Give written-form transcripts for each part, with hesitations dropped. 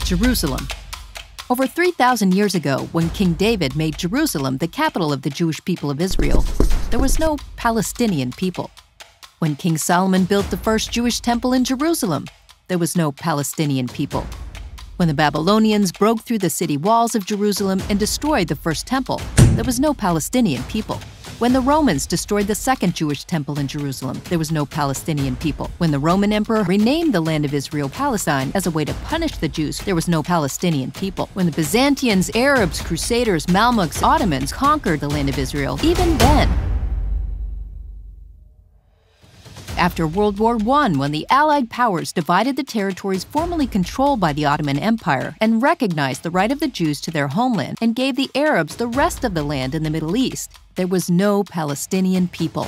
Jerusalem. Over 3,000 years ago, when King David made Jerusalem the capital of the Jewish people of Israel, there was no Palestinian people. When King Solomon built the first Jewish temple in Jerusalem, there was no Palestinian people. When the Babylonians broke through the city walls of Jerusalem and destroyed the first temple, there was no Palestinian people. When the Romans destroyed the second Jewish temple in Jerusalem, there was no Palestinian people. When the Roman emperor renamed the land of Israel Palestine as a way to punish the Jews, there was no Palestinian people. When the Byzantines, Arabs, Crusaders, Mamluks, Ottomans conquered the land of Israel, even then. After World War I, when the Allied powers divided the territories formerly controlled by the Ottoman Empire and recognized the right of the Jews to their homeland and gave the Arabs the rest of the land in the Middle East, there was no Palestinian people.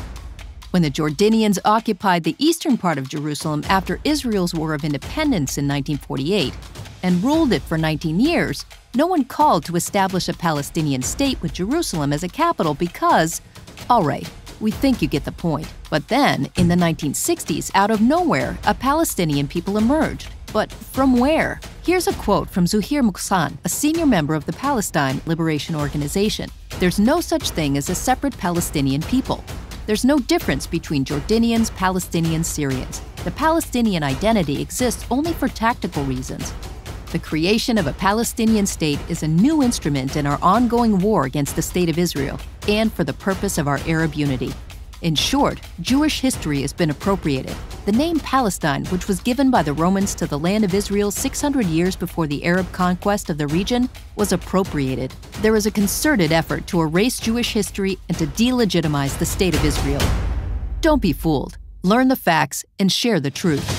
When the Jordanians occupied the eastern part of Jerusalem after Israel's War of Independence in 1948 and ruled it for 19 years, no one called to establish a Palestinian state with Jerusalem as a capital because, all right, we think you get the point. But then, in the 1960s, out of nowhere, a Palestinian people emerged. But from where? Here's a quote from Zuhir Mukhsan, a senior member of the Palestine Liberation Organization. "There's no such thing as a separate Palestinian people. There's no difference between Jordanians, Palestinians, Syrians. The Palestinian identity exists only for tactical reasons. The creation of a Palestinian state is a new instrument in our ongoing war against the State of Israel and for the purpose of our Arab unity." In short, Jewish history has been appropriated. The name Palestine, which was given by the Romans to the land of Israel 600 years before the Arab conquest of the region, was appropriated. There is a concerted effort to erase Jewish history and to delegitimize the State of Israel. Don't be fooled. Learn the facts and share the truth.